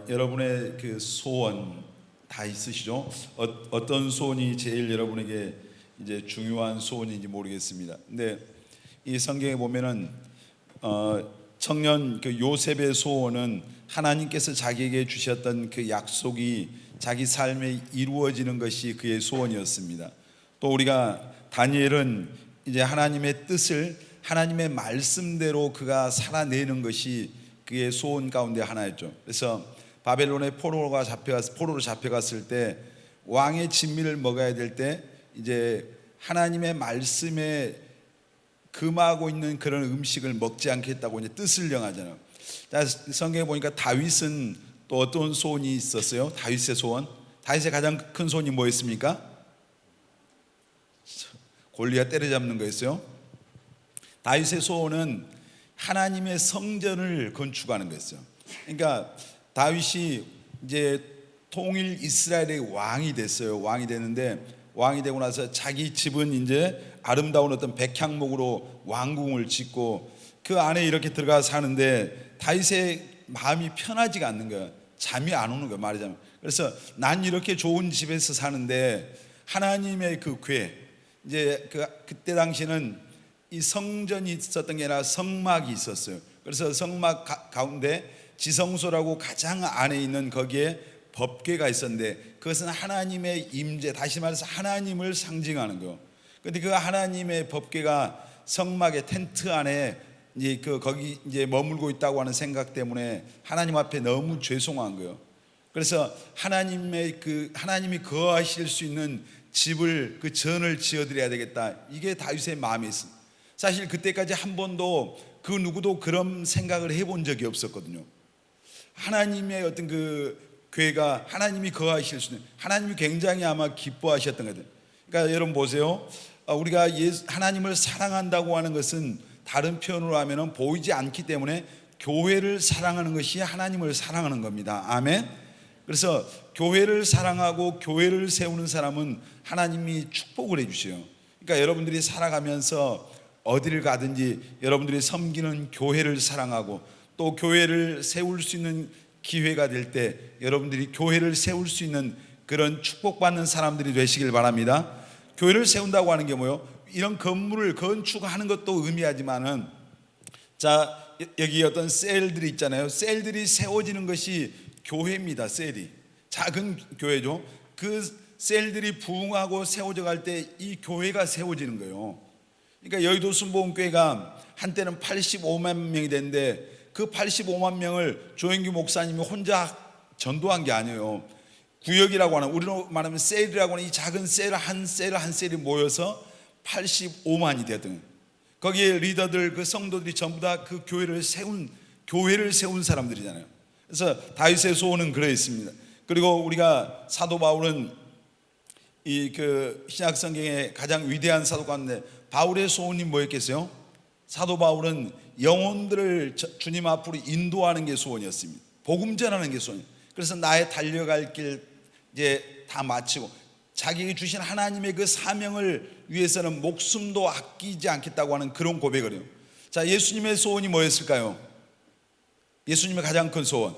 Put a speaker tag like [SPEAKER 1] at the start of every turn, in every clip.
[SPEAKER 1] 여러분의 그 소원 다 있으시죠? 어떤 소원이 제일 여러분에게 이제 중요한 소원인지 모르겠습니다. 근데 이 성경에 보면은 청년 그 요셉의 소원은 하나님께서 자기에게 주셨던 그 약속이 자기 삶에 이루어지는 것이 그의 소원이었습니다. 또 우리가 다니엘은 이제 하나님의 뜻을 하나님의 말씀대로 그가 살아내는 것이 그의 소원 가운데 하나였죠. 그래서 바벨론의 포로로 잡혀갔을 때 왕의 진미를 먹어야 될 때 이제 하나님의 말씀에 금하고 있는 그런 음식을 먹지 않겠다고 이제 뜻을 정하잖아요. 성경에 보니까 다윗은 또 어떤 소원이 있었어요? 다윗의 소원. 다윗의 가장 큰 소원이 뭐였습니까? 골리앗 때려잡는 거였어요. 다윗의 소원은 하나님의 성전을 건축하는 거였어요. 그러니까 다윗이 이제 통일 이스라엘의 왕이 됐어요. 왕이 되는데 왕이 되고 나서 자기 집은 이제 아름다운 어떤 백향목으로 왕궁을 짓고 그 안에 이렇게 들어가 사는데 다윗의 마음이 편하지가 않는 거예요. 잠이 안 오는 거예요, 말하자면. 그래서 난 이렇게 좋은 집에서 사는데 하나님의 그 궤, 이제 그때 당시는 이 성전이 있었던 게 아니라 성막이 있었어요. 그래서 성막 가운데 지성소라고 가장 안에 있는 거기에 법궤가 있었는데 그것은 하나님의 임재, 다시 말해서 하나님을 상징하는 거예요. 그런데 그 하나님의 법궤가 성막의 텐트 안에 이제 거기 이제 머물고 있다고 하는 생각 때문에 하나님 앞에 너무 죄송한 거예요. 그래서 하나님이 거하실 수 있는 집을 그 전을 지어드려야 되겠다. 이게 다윗의 마음이 있습니다. 사실 그때까지 한 번도 그 누구도 그런 생각을 해본 적이 없었거든요. 하나님의 어떤 그 궤가 하나님이 거하실 수 있는, 하나님이 굉장히 아마 기뻐하셨던 거예요. 그러니까 여러분 보세요. 우리가 하나님을 사랑한다고 하는 것은 다른 표현으로 하면은 보이지 않기 때문에 교회를 사랑하는 것이 하나님을 사랑하는 겁니다. 아멘. 그래서 교회를 사랑하고 교회를 세우는 사람은 하나님이 축복을 해주세요. 그러니까 여러분들이 살아가면서 어디를 가든지 여러분들이 섬기는 교회를 사랑하고 또 교회를 세울 수 있는 기회가 될 때 여러분들이 교회를 세울 수 있는 그런 축복받는 사람들이 되시길 바랍니다. 교회를 세운다고 하는 게 뭐예요? 이런 건물을 건축하는 것도 의미하지만은, 자, 여기 어떤 셀들이 있잖아요. 셀들이 세워지는 것이 교회입니다. 셀이 작은 교회죠. 그 셀들이 부흥하고 세워져 갈 때 이 교회가 세워지는 거예요. 그러니까 여의도 순복음교회가 한때는 85만 명이 됐는데 그 85만 명을 조영규 목사님이 혼자 전도한 게 아니에요. 구역이라고 하는, 우리로 말하면 셀이라고 하는 이 작은 셀 한 셀이 모여서 85만이 되거든요. 거기에 리더들, 그 성도들이 전부 다 그 교회를 세운 사람들이잖아요. 그래서 다윗의 소원은 그래 있습니다. 그리고 우리가 사도 바울은 이 신약 성경의 가장 위대한 사도 가운데 바울의 소원이 뭐였겠어요? 사도 바울은 영혼들을 주님 앞으로 인도하는 게 소원이었습니다. 복음 전하는 게 소원이에요. 그래서 나의 달려갈 길 이제 다 마치고 자기에게 주신 하나님의 그 사명을 위해서는 목숨도 아끼지 않겠다고 하는 그런 고백을 해요. 자, 예수님의 소원이 뭐였을까요? 예수님의 가장 큰 소원.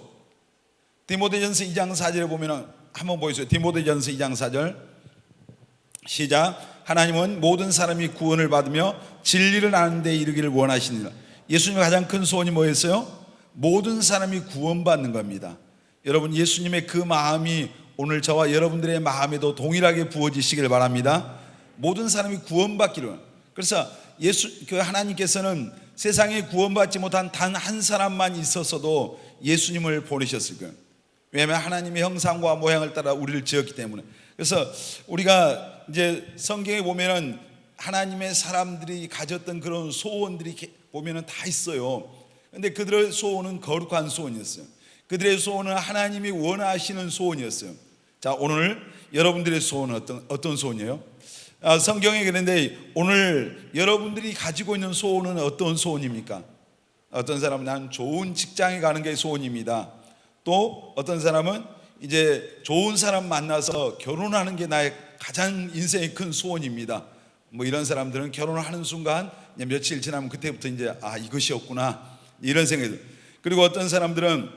[SPEAKER 1] 디모데전서 2장 4절에 보면 한번 보여주세요. 디모데전서 2장 4절 시작. 하나님은 모든 사람이 구원을 받으며 진리를 아는 데 이르기를 원하시니라. 예수님의 가장 큰 소원이 뭐였어요? 모든 사람이 구원받는 겁니다. 여러분, 예수님의 그 마음이 오늘 저와 여러분들의 마음에도 동일하게 부어지시길 바랍니다. 모든 사람이 구원받기를. 그래서 하나님께서는 세상에 구원받지 못한 단 한 사람만 있었어도 예수님을 보내셨을 거예요. 왜냐하면 하나님의 형상과 모양을 따라 우리를 지었기 때문에. 그래서 우리가 이제 성경에 보면은 하나님의 사람들이 가졌던 그런 소원들이 보면은 다 있어요. 근데 그들의 소원은 거룩한 소원이었어요. 그들의 소원은 하나님이 원하시는 소원이었어요. 자, 오늘 여러분들의 소원은 어떤 소원이에요? 성경에 그런데 오늘 여러분들이 가지고 있는 소원은 어떤 소원입니까? 어떤 사람은 난 좋은 직장에 가는 게 소원입니다. 또 어떤 사람은 이제 좋은 사람 만나서 결혼하는 게 나의 가장 인생의 큰 소원입니다. 뭐 이런 사람들은 결혼을 하는 순간 며칠 지나면 그때부터 이제 이것이었구나 이런 생각이 들어요. 그리고 어떤 사람들은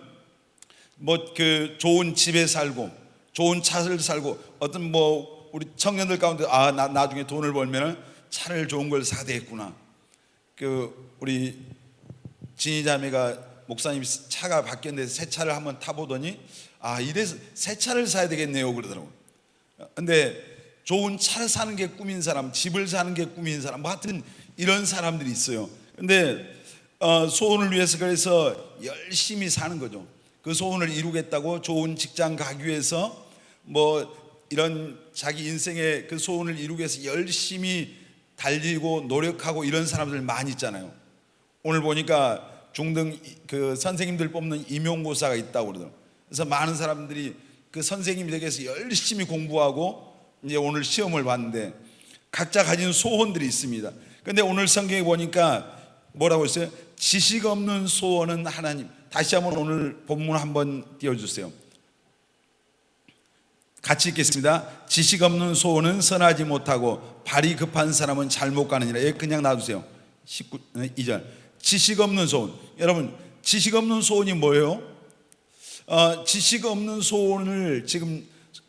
[SPEAKER 1] 뭐 그 좋은 집에 살고 좋은 차를 살고 어떤 뭐 우리 청년들 가운데 나 나중에 돈을 벌면은 차를 좋은 걸 사대겠구나. 그 우리 진희 자매가 목사님 차가 바뀌었는데 새 차를 한번 타보더니 이래서 새 차를 사야 되겠네요 그러더라고요. 근데 좋은 차를 사는 게 꿈인 사람, 집을 사는 게 꿈인 사람, 뭐 하여튼 이런 사람들이 있어요. 근데 소원을 위해서 그래서 열심히 사는 거죠. 그 소원을 이루겠다고 좋은 직장 가기 위해서 뭐 이런 자기 인생의 그 소원을 이루기 위해서 열심히 달리고 노력하고 이런 사람들 많이 있잖아요. 오늘 보니까 중등 그 선생님들 뽑는 임용고사가 있다고 그러더라고요. 그래서 많은 사람들이 그 선생님이 되기 위해서 열심히 공부하고 이제 오늘 시험을 봤는데 각자 가진 소원들이 있습니다. 근데 오늘 성경에 보니까 뭐라고 했어요? 지식 없는 소원은 하나님. 다시 한번 오늘 본문 한번 띄워주세요. 같이 읽겠습니다. 지식 없는 소원은 선하지 못하고 발이 급한 사람은 잘못 가느니라. 여기 그냥 놔두세요. 2절. 지식 없는 소원. 여러분, 지식 없는 소원이 뭐예요? 지식 없는 소원을 지금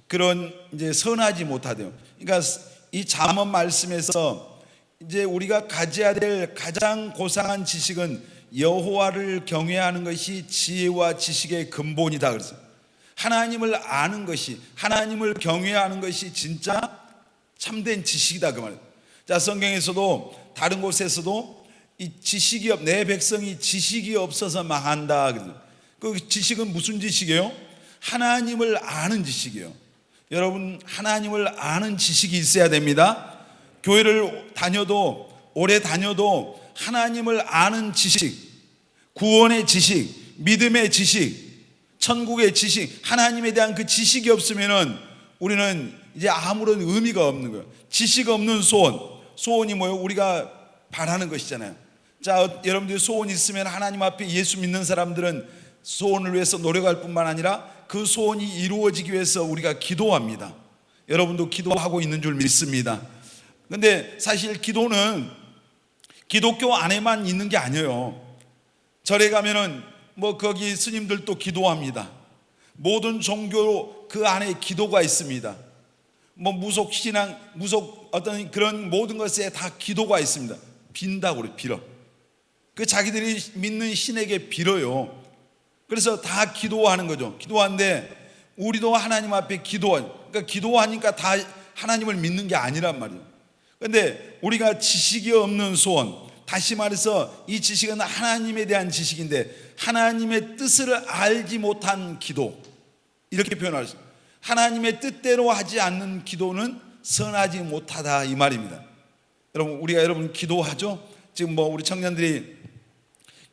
[SPEAKER 1] 그런 이제 선하지 못하대요. 그러니까 이 잠언 말씀에서 이제 우리가 가져야 될 가장 고상한 지식은 여호와를 경외하는 것이 지혜와 지식의 근본이다 그랬어요. 하나님을 아는 것이, 하나님을 경외하는 것이 진짜 참된 지식이다 그 말이에요. 자, 성경에서도 다른 곳에서도 이 지식이 내 백성이 지식이 없어서 망한다 그래요. 그 지식은 무슨 지식이에요? 하나님을 아는 지식이에요. 여러분, 하나님을 아는 지식이 있어야 됩니다. 교회를 다녀도 오래 다녀도 하나님을 아는 지식, 구원의 지식, 믿음의 지식, 천국의 지식, 하나님에 대한 그 지식이 없으면은 우리는 이제 아무런 의미가 없는 거예요. 지식 없는 소원, 소원이 뭐예요? 우리가 바라는 것이잖아요. 자, 여러분들이 소원이 있으면 하나님 앞에 예수 믿는 사람들은 소원을 위해서 노력할 뿐만 아니라 그 소원이 이루어지기 위해서 우리가 기도합니다. 여러분도 기도하고 있는 줄 믿습니다. 근데 사실 기도는 기독교 안에만 있는 게 아니에요. 절에 가면은 뭐 거기 스님들도 기도합니다. 모든 종교 그 안에 기도가 있습니다. 뭐 무속 신앙, 무속 어떤 그런 모든 것에 다 기도가 있습니다. 빈다고 그래, 빌어. 그 자기들이 믿는 신에게 빌어요. 그래서 다 기도하는 거죠. 기도하는데 우리도 하나님 앞에 그러니까 기도하니까 다 하나님을 믿는 게 아니란 말이에요. 근데 우리가 지식이 없는 소원, 다시 말해서 이 지식은 하나님에 대한 지식인데 하나님의 뜻을 알지 못한 기도, 이렇게 표현할 수 있어요. 하나님의 뜻대로 하지 않는 기도는 선하지 못하다 이 말입니다. 여러분, 우리가 여러분 기도하죠? 지금 뭐 우리 청년들이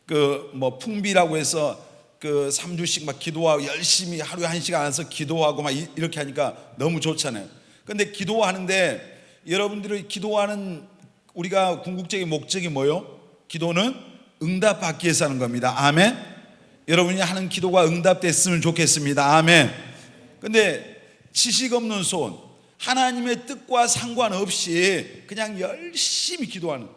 [SPEAKER 1] 그 뭐 풍비라고 해서 그 3주씩 막 기도하고 열심히 하루에 1시간 안에서 기도하고 막 이렇게 하니까 너무 좋잖아요. 근데 기도하는데 여러분들이 기도하는 우리가 궁극적인 목적이 뭐예요? 기도는 응답받기 위해서 하는 겁니다. 아멘. 여러분이 하는 기도가 응답됐으면 좋겠습니다. 아멘. 근데 지식 없는 소원, 하나님의 뜻과 상관없이 그냥 열심히 기도하는,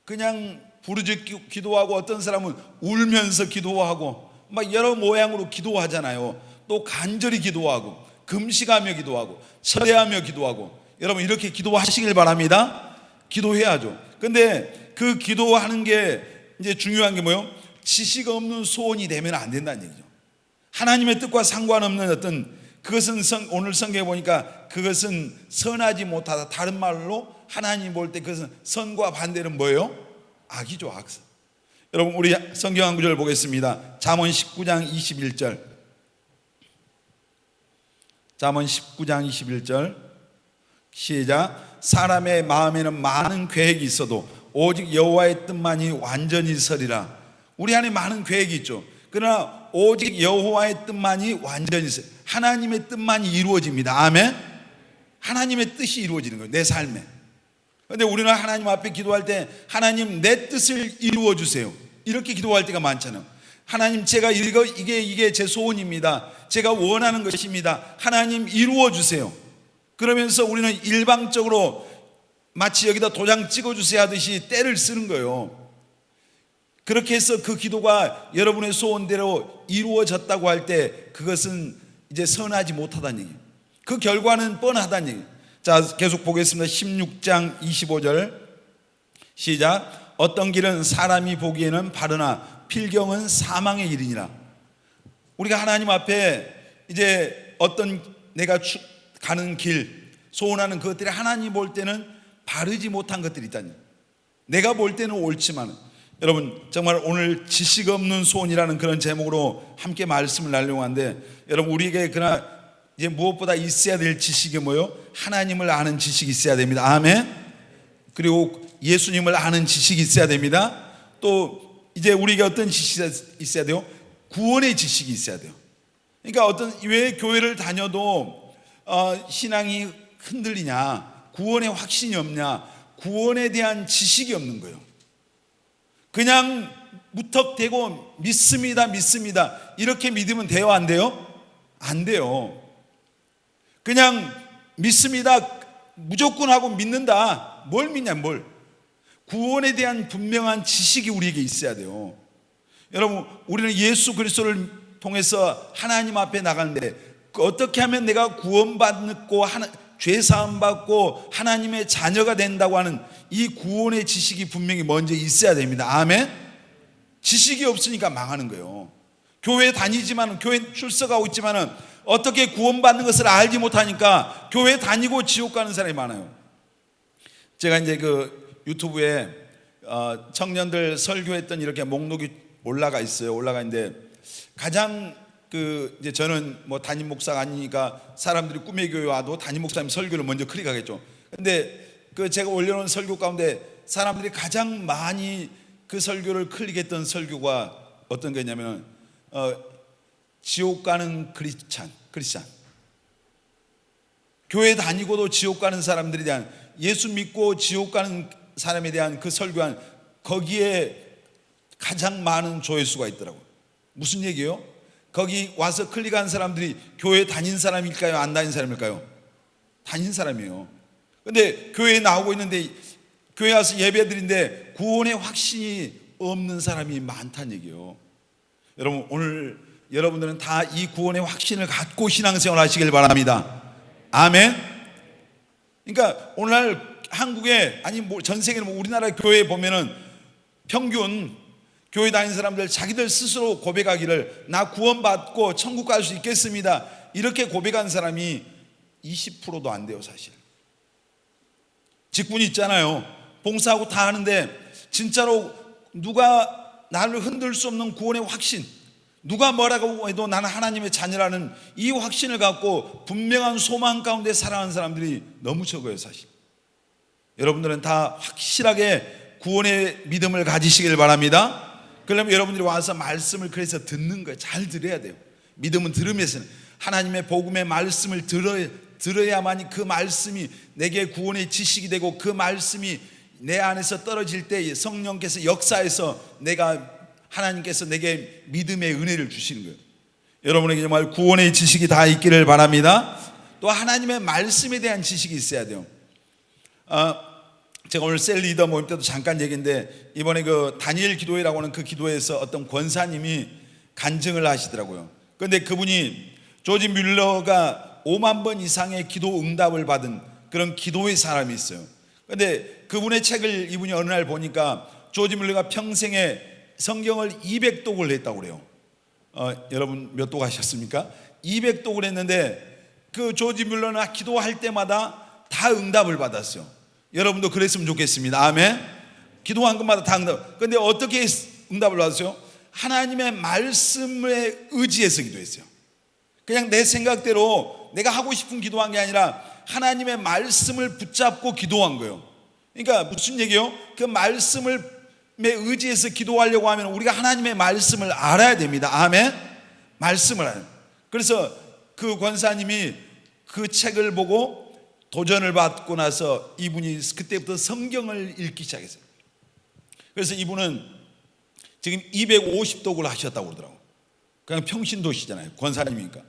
[SPEAKER 1] 그냥 부르짖기 기도하고 어떤 사람은 울면서 기도하고 막 여러 모양으로 기도하잖아요. 또 간절히 기도하고 금식하며 기도하고 철회하며 기도하고, 여러분 이렇게 기도하시길 바랍니다. 기도해야죠. 근데 그 기도하는 게 이제 중요한 게 뭐예요? 지식 없는 소원이 되면 안 된다는 얘기죠. 하나님의 뜻과 상관없는 어떤 그것은 오늘 성경에 보니까 그것은 선하지 못하다. 다른 말로 하나님 볼 때 그것은 선과 반대는 뭐예요? 악이죠, 악. 여러분 우리 성경 한 구절 보겠습니다. 잠언 19장 21절. 잠언 19장 21절 시작. 사람의 마음에는 많은 계획이 있어도 오직 여호와의 뜻만이 완전히 서리라. 우리 안에 많은 계획이 있죠. 그러나 오직 여호와의 뜻만이 완전히 서리라. 하나님의 뜻만이 이루어집니다. 아멘. 하나님의 뜻이 이루어지는 거예요, 내 삶에. 그런데 우리는 하나님 앞에 기도할 때 하나님 내 뜻을 이루어 주세요, 이렇게 기도할 때가 많잖아요. 하나님 제가 이게 제 소원입니다. 제가 원하는 것입니다. 하나님 이루어 주세요. 그러면서 우리는 일방적으로 마치 여기다 도장 찍어주세요 하듯이 때를 쓰는 거예요. 그렇게 해서 그 기도가 여러분의 소원대로 이루어졌다고 할 때 그것은 이제 선하지 못하다는 얘기예요. 그 결과는 뻔하다는 얘기예요. 자, 계속 보겠습니다. 16장 25절 시작. 어떤 길은 사람이 보기에는 바르나 필경은 사망의 길이니라. 우리가 하나님 앞에 이제 어떤 내가 가는 길, 소원하는 그것들이 하나님 볼 때는 바르지 못한 것들이 있다니, 내가 볼 때는 옳지만. 여러분, 정말 오늘 지식 없는 소원이라는 그런 제목으로 함께 말씀을 나누려고 하는데, 여러분, 우리에게 그러나 이제 무엇보다 있어야 될 지식이 뭐예요? 하나님을 아는 지식이 있어야 됩니다. 아멘. 그리고 예수님을 아는 지식이 있어야 됩니다. 또 이제 우리가 어떤 지식이 있어야 돼요? 구원의 지식이 있어야 돼요. 그러니까 왜 교회를 다녀도 신앙이 흔들리냐, 구원의 확신이 없냐, 구원에 대한 지식이 없는 거예요. 그냥 무턱대고 믿습니다 이렇게 믿으면 돼요, 안 돼요? 안 돼요. 그냥 믿습니다 무조건 하고 믿는다. 뭘 믿냐, 뭘. 구원에 대한 분명한 지식이 우리에게 있어야 돼요. 여러분, 우리는 예수 그리스도를 통해서 하나님 앞에 나가는데 어떻게 하면 내가 구원받고 죄 사함 받고 하나님의 자녀가 된다고 하는 이 구원의 지식이 분명히 먼저 있어야 됩니다. 아멘. 지식이 없으니까 망하는 거예요. 교회 다니지만, 교회 출석하고 있지만은 어떻게 구원받는 것을 알지 못하니까 교회 다니고 지옥 가는 사람이 많아요. 제가 이제 그 유튜브에 청년들 설교했던 이렇게 목록이 올라가 있는데, 가장 이제 저는 뭐 담임 목사가 아니니까 사람들이 꿈의 교회 와도 담임 목사님 설교를 먼저 클릭하겠죠. 근데 제가 올려놓은 설교 가운데 사람들이 가장 많이 그 설교를 클릭했던 설교가 어떤 거냐면 지옥 가는 크리스찬. 교회 다니고도 지옥 가는 사람들에 대한, 예수 믿고 지옥 가는 사람에 대한 그 설교한, 거기에 가장 많은 조회수가 있더라고요. 무슨 얘기예요? 거기 와서 클릭한 사람들이 교회 다닌 사람일까요? 안 다닌 사람일까요? 다닌 사람이에요. 근데 교회에 나오고 있는데, 교회 와서 예배드린데 구원의 확신이 없는 사람이 많다는 얘기예요. 여러분, 오늘 여러분들은 다 이 구원의 확신을 갖고 신앙생활 하시길 바랍니다. 아멘. 그러니까 오늘날 한국에, 아니 뭐 전 세계 우리나라 교회에 보면은 평균 교회 다니는 사람들 자기들 스스로 고백하기를 나 구원받고 천국 갈 수 있겠습니다 이렇게 고백한 사람이 20%도 안 돼요. 사실 직분이 있잖아요. 봉사하고 다 하는데 진짜로 누가 나를 흔들 수 없는 구원의 확신, 누가 뭐라고 해도 나는 하나님의 자녀라는 이 확신을 갖고 분명한 소망 가운데 살아가는 사람들이 너무 적어요. 사실 여러분들은 다 확실하게 구원의 믿음을 가지시길 바랍니다. 그러면 여러분들이 와서 말씀을 그래서 듣는 거예요. 잘 들어야 돼요. 믿음은 들으면서는, 하나님의 복음의 말씀을 들어야만이 그 말씀이 내게 구원의 지식이 되고, 그 말씀이 내 안에서 떨어질 때 성령께서 역사해서 하나님께서 내게 믿음의 은혜를 주시는 거예요. 여러분에게 정말 구원의 지식이 다 있기를 바랍니다. 또 하나님의 말씀에 대한 지식이 있어야 돼요. 제가 오늘 셀 리더 모임 때도 잠깐 얘기인데, 이번에 그 다니엘 기도회라고 하는 그 기도회에서 어떤 권사님이 간증을 하시더라고요. 그런데 그분이 조지 뮬러가 5만 번 이상의 기도 응답을 받은 그런 기도의 사람이 있어요. 그런데 그분의 책을 이분이 어느 날 보니까 조지 뮬러가 평생에 성경을 200독을 했다고 그래요. 여러분 몇 독 하셨습니까? 200독을 했는데 그 조지 뮬러는 기도할 때마다 다 응답을 받았어요. 여러분도 그랬으면 좋겠습니다. 아멘. 기도한 것마다 다 응답. 그런데 어떻게 응답을 받았어요? 하나님의 말씀에 의지해서 기도했어요. 그냥 내 생각대로 내가 하고 싶은 기도한 게 아니라 하나님의 말씀을 붙잡고 기도한 거예요. 그러니까 무슨 얘기예요? 그 말씀에 의지해서 기도하려고 하면 우리가 하나님의 말씀을 알아야 됩니다. 아멘. 말씀을 알아요. 그래서 그 권사님이 그 책을 보고 도전을 받고 나서 이분이 그때부터 성경을 읽기 시작했어요. 그래서 이분은 지금 250독을 하셨다고 그러더라고요. 그냥 평신도시잖아요. 권사님이니까.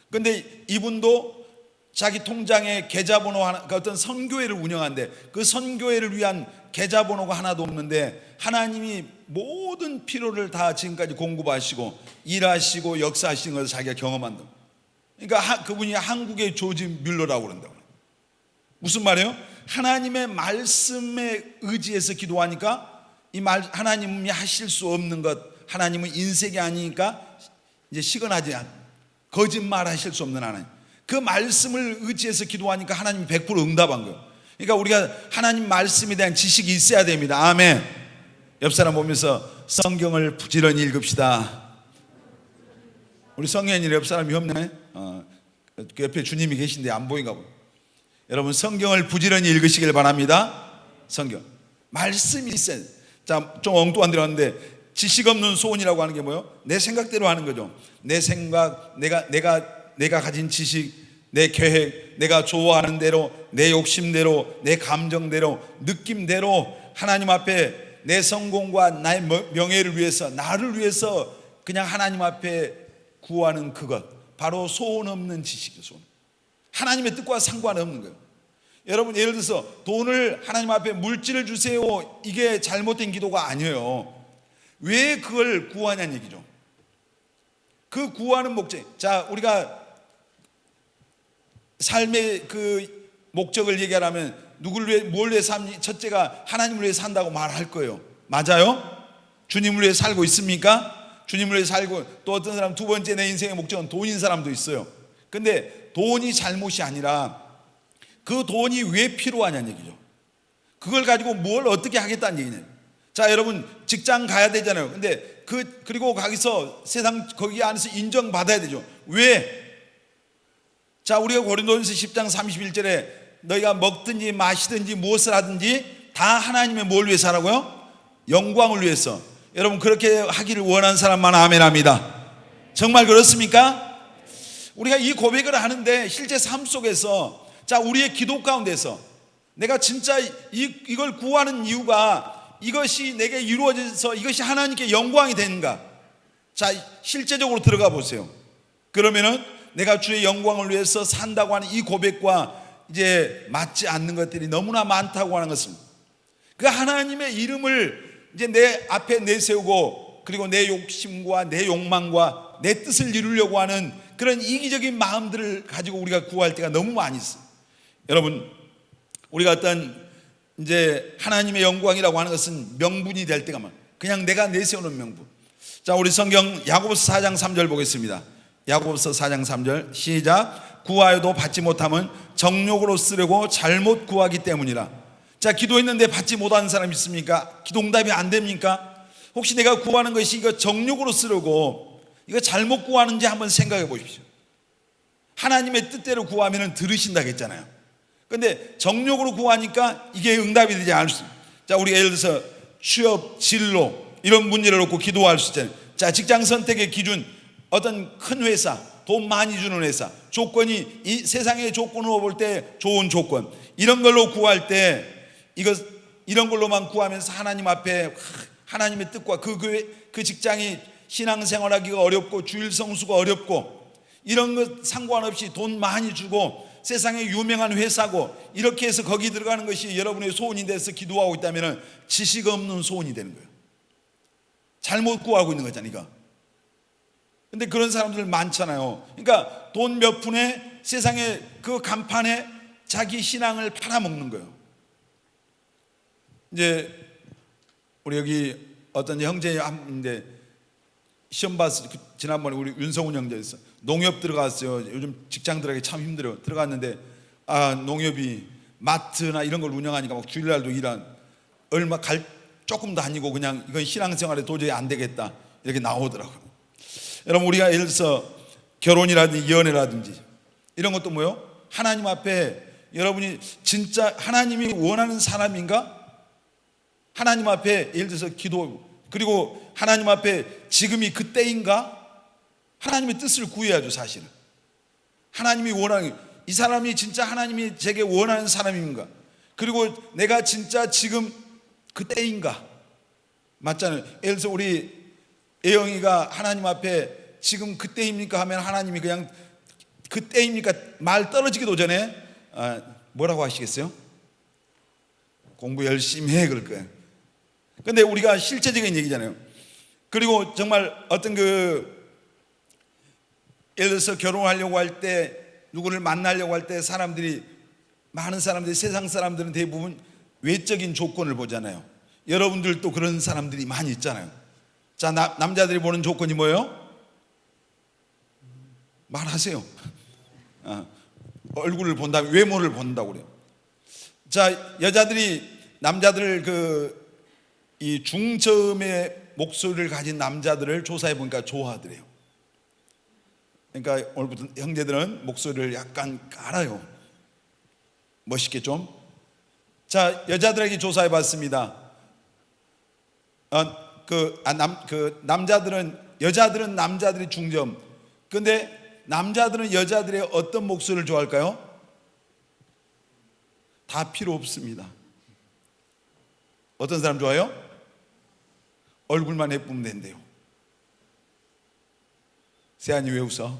[SPEAKER 1] 그런데 이분도 자기 통장에 계좌번호 하나, 어떤 선교회를 운영하는데 그 선교회를 위한 계좌번호가 하나도 없는데 하나님이 모든 필요를 다 지금까지 공급하시고 일하시고 역사하시는 것을 자기가 경험한다. 그러니까 그분이 한국의 조지 뮬러라고 그런다고. 무슨 말이에요? 하나님의 말씀에 의지해서 기도하니까 하나님이 하실 수 없는 것, 하나님은 인색이 아니니까 이제 시건하지 않아. 거짓말 하실 수 없는 하나님. 그 말씀을 의지해서 기도하니까 하나님이 100% 응답한 거예요. 그러니까 우리가 하나님 말씀에 대한 지식이 있어야 됩니다. 아멘. 옆 사람 보면서 성경을 부지런히 읽읍시다. 우리 성현이 옆 사람이 없네. 그 옆에 주님이 계신데 안 보인가 보요. 여러분 성경을 부지런히 읽으시길 바랍니다. 성경 말씀이 있어야 돼. 자, 좀 엉뚱한 데로 왔는데 지식 없는 소원이라고 하는 게 뭐예요? 내 생각대로 하는 거죠. 내 생각, 내가 가진 지식, 내 계획, 내가 좋아하는 대로, 내 욕심대로, 내 감정대로, 느낌대로 하나님 앞에 내 성공과 나의 명예를 위해서, 나를 위해서 그냥 하나님 앞에 구하는 그것, 바로 소원 없는 지식이죠. 소원. 하나님의 뜻과 상관없는 거예요. 여러분 예를 들어서 돈을 하나님 앞에 물질을 주세요, 이게 잘못된 기도가 아니에요. 왜 그걸 구하냐는 얘기죠. 그 구하는 목적. 자, 우리가 삶의 그 목적을 얘기하라면 누구를 위해, 뭘 위해 삶이, 첫째가 하나님을 위해 산다고 말할 거예요. 맞아요? 주님을 위해 살고 있습니까? 주님을 위해 살고, 또 어떤 사람 두 번째 내 인생의 목적은 돈인 사람도 있어요. 근데 돈이 잘못이 아니라 그 돈이 왜 필요하냐는 얘기죠. 그걸 가지고 뭘 어떻게 하겠다는 얘기냐. 자, 여러분 직장 가야 되잖아요. 근데 그리고 거기서 세상 거기 안에서 인정받아야 되죠. 왜? 자, 우리가 고린도전서 10장 31절에 너희가 먹든지 마시든지 무엇을 하든지 다 하나님의 뭘 위해서 하라고요? 영광을 위해서. 여러분 그렇게 하기를 원하는 사람만 아멘합니다. 정말 그렇습니까? 우리가 이 고백을 하는데 실제 삶 속에서, 자, 우리의 기도 가운데서 내가 진짜 이걸 구하는 이유가 이것이 내게 이루어져서 이것이 하나님께 영광이 되는가? 자, 실제적으로 들어가 보세요. 그러면은 내가 주의 영광을 위해서 산다고 하는 이 고백과 이제 맞지 않는 것들이 너무나 많다고 하는 것은, 그 하나님의 이름을 이제 내 앞에 내세우고 그리고 내 욕심과 내 욕망과 내 뜻을 이루려고 하는 그런 이기적인 마음들을 가지고 우리가 구할 때가 너무 많이 있어요. 여러분, 우리가 어떤 이제 하나님의 영광이라고 하는 것은 명분이 될 때가 많아요. 그냥 내가 내세우는 명분. 자, 우리 성경 야고보서 4장 3절 보겠습니다. 야고보서 4장 3절 시작. 구하여도 받지 못하면 정욕으로 쓰려고 잘못 구하기 때문이라. 자, 기도했는데 받지 못하는 사람 있습니까? 기도 응답이 안 됩니까? 혹시 내가 구하는 것이 이거 정욕으로 쓰려고 이거 잘못 구하는지 한번 생각해 보십시오. 하나님의 뜻대로 구하면 들으신다고 했잖아요. 근데 정욕으로 구하니까 이게 응답이 되지 않을 수 있어요. 자, 우리가 예를 들어서 취업, 진로 이런 문제를 놓고 기도할 수 있잖아요. 자, 직장 선택의 기준, 어떤 큰 회사, 돈 많이 주는 회사, 조건이 이 세상의 조건으로 볼 때 좋은 조건, 이런 걸로 구할 때 이런 걸로만 구하면서 하나님 앞에 하나님의 뜻과 그 직장이 신앙생활하기가 어렵고 주일 성수가 어렵고 이런 것 상관없이 돈 많이 주고 세상에 유명한 회사고 이렇게 해서 거기 들어가는 것이 여러분의 소원이 돼서 기도하고 있다면 지식 없는 소원이 되는 거예요. 잘못 구하고 있는 거잖아요, 이거. 근데 그런 사람들 많잖아요. 그러니까 돈 몇 푼에 세상에 그 간판에 자기 신앙을 팔아먹는 거예요. 이제 우리 여기 어떤 형제 한인데 시험 봤을 때 지난번에 우리 윤성훈 형제였어. 농협 들어갔어요. 요즘 직장 들어가기 참 힘들어요. 들어갔는데 농협이 마트나 이런 걸 운영하니까 막 주일날도 일한 얼마 조금 다니고 그냥 이건 신앙생활에 도저히 안 되겠다 이렇게 나오더라고요. 여러분 우리가 예를 들어서 결혼이라든지 연애라든지 이런 것도 뭐요? 하나님 앞에 여러분이 진짜 하나님이 원하는 사람인가? 하나님 앞에 예를 들어서 기도, 그리고 하나님 앞에 지금이 그때인가? 하나님의 뜻을 구해야죠. 사실은 하나님이 원하는, 이 사람이 진짜 하나님이 제게 원하는 사람인가? 그리고 내가 진짜 지금 그때인가? 맞잖아요. 예를 들어서 우리 애영이가 하나님 앞에 지금 그때입니까 하면 하나님이 그냥 그때입니까 말 떨어지기도 전에 뭐라고 하시겠어요? 공부 열심히 해, 그럴 거예요. 근데 우리가 실제적인 얘기잖아요. 그리고 정말 어떤 예를 들어서 결혼하려고 할 때, 누구를 만나려고 할 때 많은 사람들이, 세상 사람들은 대부분 외적인 조건을 보잖아요. 여러분들도 그런 사람들이 많이 있잖아요. 자, 남자들이 보는 조건이 뭐예요? 말하세요. 얼굴을 본다면 외모를 본다고 그래요. 자, 남자들을 이 중저음의 목소리를 가진 남자들을 조사해 보니까 좋아하더래요. 그러니까 오늘부터 형제들은 목소리를 약간 깔아요. 멋있게 좀. 자, 여자들에게 조사해 봤습니다. 여자들은 남자들이 중저음. 근데 남자들은 여자들의 어떤 목소리를 좋아할까요? 다 필요 없습니다. 어떤 사람 좋아요? 얼굴만 예쁘면 된대요. 세안이 왜 웃어?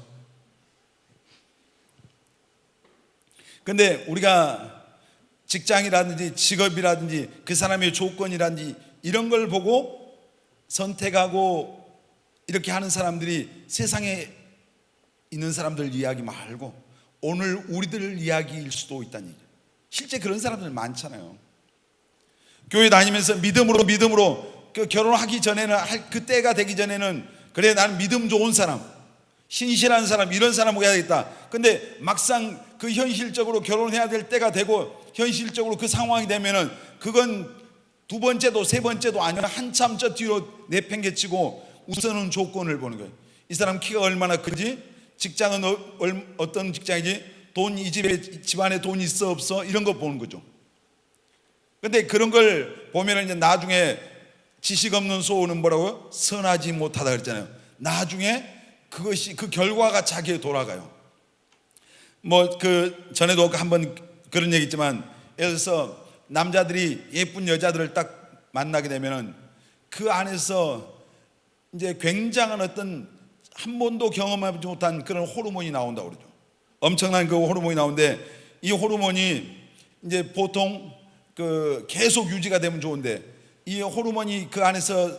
[SPEAKER 1] 근데 우리가 직장이라든지 직업이라든지 그 사람의 조건이라든지 이런 걸 보고 선택하고 이렇게 하는 사람들이 세상에 있는 사람들 이야기 말고 오늘 우리들 이야기일 수도 있다는 얘기예요. 실제 그런 사람들 많잖아요. 교회 다니면서 믿음으로 결혼하기 전에는, 그 때가 되기 전에는, 그래 나는 믿음 좋은 사람, 신실한 사람, 이런 사람을 해야겠다. 근데 막상 그 현실적으로 결혼해야 될 때가 되고 현실적으로 그 상황이 되면은 그건 두 번째도 세 번째도 아니라 한참 저 뒤로 내팽개치고 우선은 조건을 보는 거예요. 이 사람 키가 얼마나 큰지, 직장은 어떤 직장이지, 집안에 돈이 있어 없어, 이런 거 보는 거죠. 근데 그런 걸 보면은 이제 나중에 지식 없는 소원은 뭐라고요? 선하지 못하다 그랬잖아요. 나중에 그 결과가 자기에 돌아가요. 전에도 한번 그런 얘기 있지만, 예를 들어서 남자들이 예쁜 여자들을 딱 만나게 되면은 그 안에서 이제 굉장한 어떤 한 번도 경험하지 못한 그런 호르몬이 나온다고 그러죠. 엄청난 그 호르몬이 나오는데, 이 호르몬이 이제 보통 계속 유지가 되면 좋은데, 이 호르몬이 그 안에서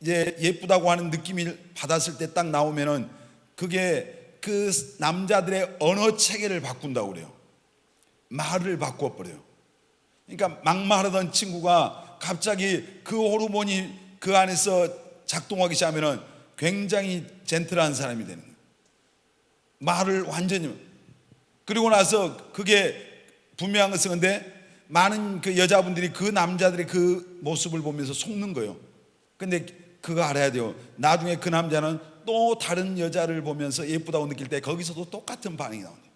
[SPEAKER 1] 이제 예쁘다고 하는 느낌을 받았을 때 딱 나오면은 그게 그 남자들의 언어 체계를 바꾼다고 그래요. 말을 바꿔버려요. 그러니까 막말하던 친구가 갑자기 그 호르몬이 그 안에서 작동하기 시작하면은 굉장히 젠틀한 사람이 되는 거예요. 말을 완전히. 그리고 나서 그게 분명한 것은, 근데 많은 그 여자분들이 그 남자들의 그 모습을 보면서 속는 거예요. 근데 그거 알아야 돼요. 나중에 그 남자는 또 다른 여자를 보면서 예쁘다고 느낄 때 거기서도 똑같은 반응이 나오네요.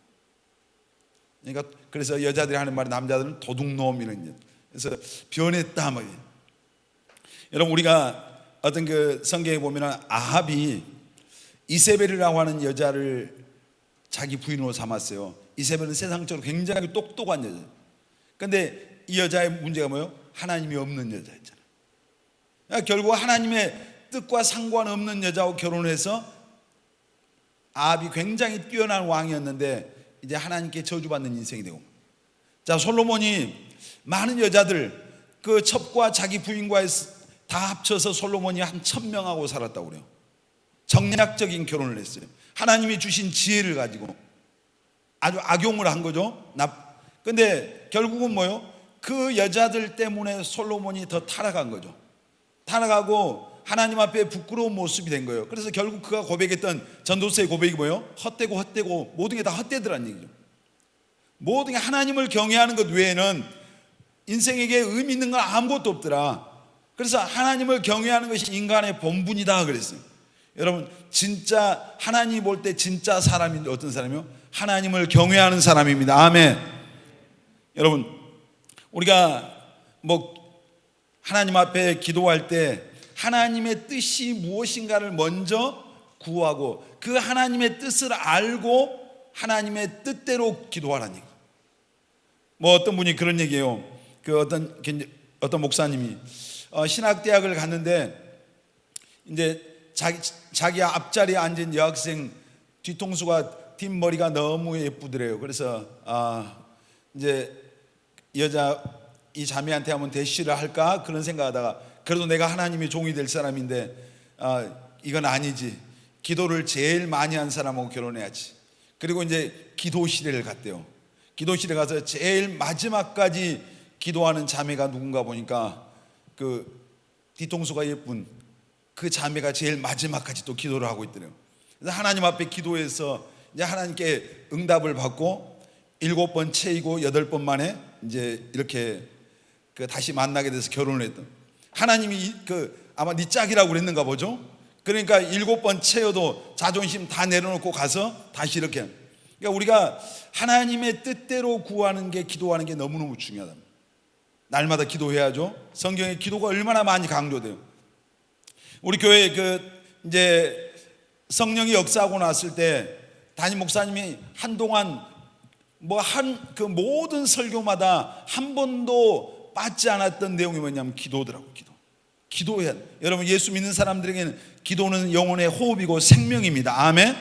[SPEAKER 1] 그러니까 그래서 여자들이 하는 말이, 남자들은 도둑놈, 이런. 그래서 변했다 뭐. 여러분, 우리가 어떤 성경에 보면은 아합이 이세벨이라고 하는 여자를 자기 부인으로 삼았어요. 이세벨은 세상적으로 굉장히 똑똑한 여자예요. 근데 이 여자의 문제가 뭐예요? 하나님이 없는 여자였잖아요. 그러니까 결국 하나님의 뜻과 상관없는 여자하고 결혼을 해서 아합이 굉장히 뛰어난 왕이었는데 이제 하나님께 저주받는 인생이 되고, 자, 솔로몬이 많은 여자들, 그 첩과 자기 부인과의 다 합쳐서 솔로몬이 한 1000명하고 살았다고 그래요. 정략적인 결혼을 했어요. 하나님이 주신 지혜를 가지고 아주 악용을 한 거죠. 근데 결국은 뭐예요? 그 여자들 때문에 솔로몬이 더 타락한 거죠. 타락하고 하나님 앞에 부끄러운 모습이 된 거예요. 그래서 결국 그가 고백했던 전도서의 고백이 뭐예요? 헛되고 모든 게 다 헛되더란 얘기죠. 모든 게 하나님을 경외하는 것 외에는 인생에게 의미 있는 건 아무것도 없더라. 그래서 하나님을 경외하는 것이 인간의 본분이다 그랬어요. 여러분, 진짜 하나님이 볼 때 진짜 사람이 어떤 사람이요? 하나님을 경외하는 사람입니다. 아멘. 여러분, 우리가 하나님 앞에 기도할 때 하나님의 뜻이 무엇인가를 먼저 구하고 그 하나님의 뜻을 알고 하나님의 뜻대로 기도하라는 얘기. 어떤 분이 그런 얘기예요. 어떤 목사님이 신학대학을 갔는데 이제 자기 앞자리에 앉은 여학생 뒤통수가 뒷머리가 너무 예쁘더래요. 그래서 이제 여자 이 자매한테 한번 대시를 할까 그런 생각하다가 그래도 내가 하나님의 종이 될 사람인데 이건 아니지. 기도를 제일 많이 한 사람하고 결혼해야지. 그리고 이제 기도실에 갔대요. 기도실에 가서 제일 마지막까지 기도하는 자매가 누군가 보니까 그 뒤통수가 예쁜 그 자매가 제일 마지막까지 또 기도를 하고 있더래요. 그래서 하나님 앞에 기도해서 이제 하나님께 응답을 받고 7번 채이고 8번 만에 이제 이렇게 다시 만나게 돼서 결혼을 했던. 하나님이 아마 네 짝이라고 그랬는가 보죠. 그러니까 7번 채여도 자존심 다 내려놓고 가서 다시 이렇게. 그러니까 우리가 하나님의 뜻대로 구하는 게, 기도하는 게 너무너무 중요하다. 날마다 기도해야죠. 성경에 기도가 얼마나 많이 강조돼요. 우리 교회 이제 성령이 역사하고 났을 때 담임 목사님이 한동안 그 모든 설교마다 한 번도 빠지지 않았던 내용이 뭐냐면 기도더라고요. 기도해야 돼. 여러분, 예수 믿는 사람들에게는 기도는 영혼의 호흡이고 생명입니다. 아멘.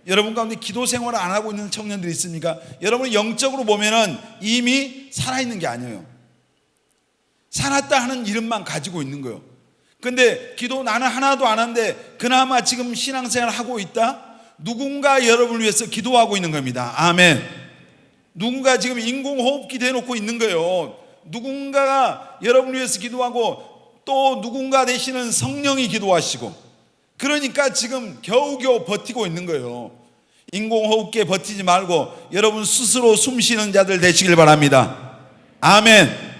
[SPEAKER 1] 여러분 가운데 기도 생활을 안 하고 있는 청년들이 있습니까? 여러분이 영적으로 보면은 이미 살아있는 게 아니에요. 살았다 하는 이름만 가지고 있는 거예요. 근데 기도 나는 하나도 안 하는데 그나마 지금 신앙생활을 하고 있다? 누군가 여러분을 위해서 기도하고 있는 겁니다. 아멘. 누군가 지금 인공호흡기 대놓고 있는 거예요. 누군가가 여러분을 위해서 기도하고 또 누군가 되시는 성령이 기도하시고, 그러니까 지금 겨우겨우 버티고 있는 거예요. 인공호흡기에 버티지 말고 여러분 스스로 숨쉬는 자들 되시길 바랍니다. 아멘.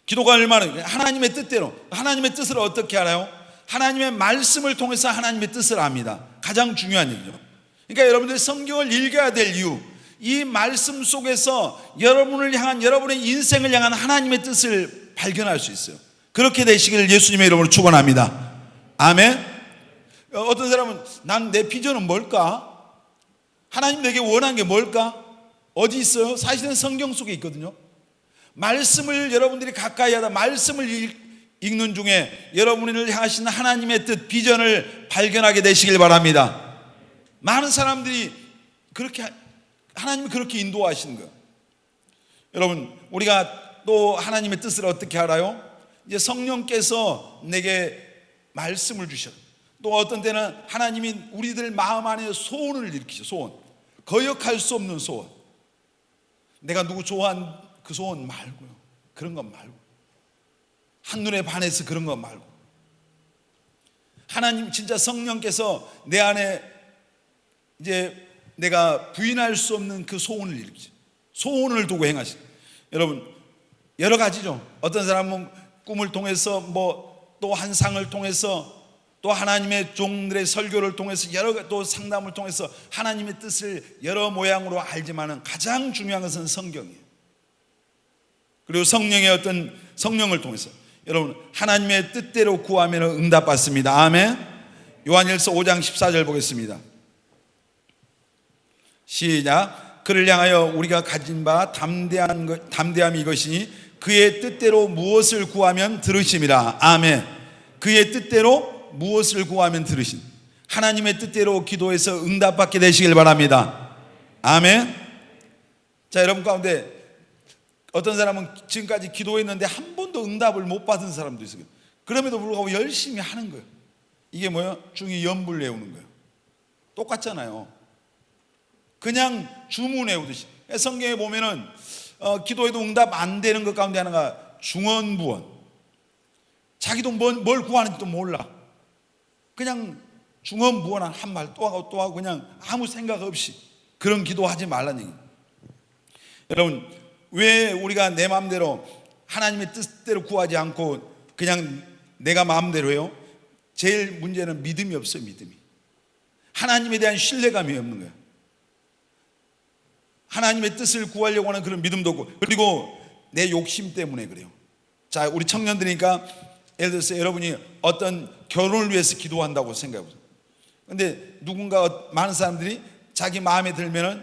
[SPEAKER 1] 기도가 얼마나 하나님의 뜻대로, 하나님의 뜻을 어떻게 알아요? 하나님의 말씀을 통해서 하나님의 뜻을 압니다. 가장 중요한 얘기죠. 그러니까 여러분들 성경을 읽어야 될 이유, 이 말씀 속에서 여러분을 향한, 여러분의 인생을 향한 하나님의 뜻을 발견할 수 있어요. 그렇게 되시기를 예수님의 이름으로 축원합니다. 아멘. 어떤 사람은 난 내 비전은 뭘까? 하나님 내게 원한 게 뭘까? 어디 있어요? 사실은 성경 속에 있거든요. 말씀을 여러분들이 가까이 하다 말씀을 읽는 중에 여러분을 향하신 하나님의 뜻, 비전을 발견하게 되시길 바랍니다. 많은 사람들이 그렇게, 하나님이 그렇게 인도하시는 거예요. 여러분, 우리가 또 하나님의 뜻을 어떻게 알아요? 이제 성령께서 내게 말씀을 주셔요. 또 어떤 때는 하나님이 우리들 마음 안에 소원을 일으키죠. 소원, 거역할 수 없는 소원. 내가 누구 좋아한 그 소원 말고요. 그런 것 말고, 한눈에 반해서 그런 것 말고, 하나님 진짜 성령께서 내 안에 이제 내가 부인할 수 없는 그 소원을 일으키죠. 소원을 두고 행하시. 여러분, 여러 가지죠. 어떤 사람은 꿈을 통해서 또 환상을 통해서 또 하나님의 종들의 설교를 통해서 또 상담을 통해서 하나님의 뜻을 여러 모양으로 알지만은 가장 중요한 것은 성경이에요. 그리고 성령을 통해서 여러분 하나님의 뜻대로 구하면 응답받습니다. 아멘. 요한일서 5장 14절 보겠습니다. 시작. 그를 향하여 우리가 가진 바 담대함이 이것이니 그의 뜻대로 무엇을 구하면 들으심이라. 아멘. 그의 뜻대로 무엇을 구하면 들으심. 하나님의 뜻대로 기도해서 응답받게 되시길 바랍니다. 아멘. 자, 여러분 가운데 어떤 사람은 지금까지 기도했는데 한 번도 응답을 못 받은 사람도 있어요. 그럼에도 불구하고 열심히 하는 거예요. 이게 뭐예요? 중이 연불 외우는 거예요. 똑같잖아요. 그냥 주문 외우듯이. 성경에 보면은 기도해도 응답 안 되는 것 가운데 하나가 중언부언. 자기도 뭘 구하는지도 몰라. 그냥 중언부언 한 말 또 하고 또 하고 그냥 아무 생각 없이 그런 기도하지 말라는 얘기입니다. 여러분, 왜 우리가 내 마음대로 하나님의 뜻대로 구하지 않고 그냥 내가 마음대로 해요? 제일 문제는 믿음이 없어요. 믿음이. 하나님에 대한 신뢰감이 없는 거예요. 하나님의 뜻을 구하려고 하는 그런 믿음도 없고, 그리고 내 욕심 때문에 그래요. 자, 우리 청년들이니까 예를 들어서 여러분이 어떤 결혼을 위해서 기도한다고 생각해 보세요. 근데 많은 사람들이 자기 마음에 들면은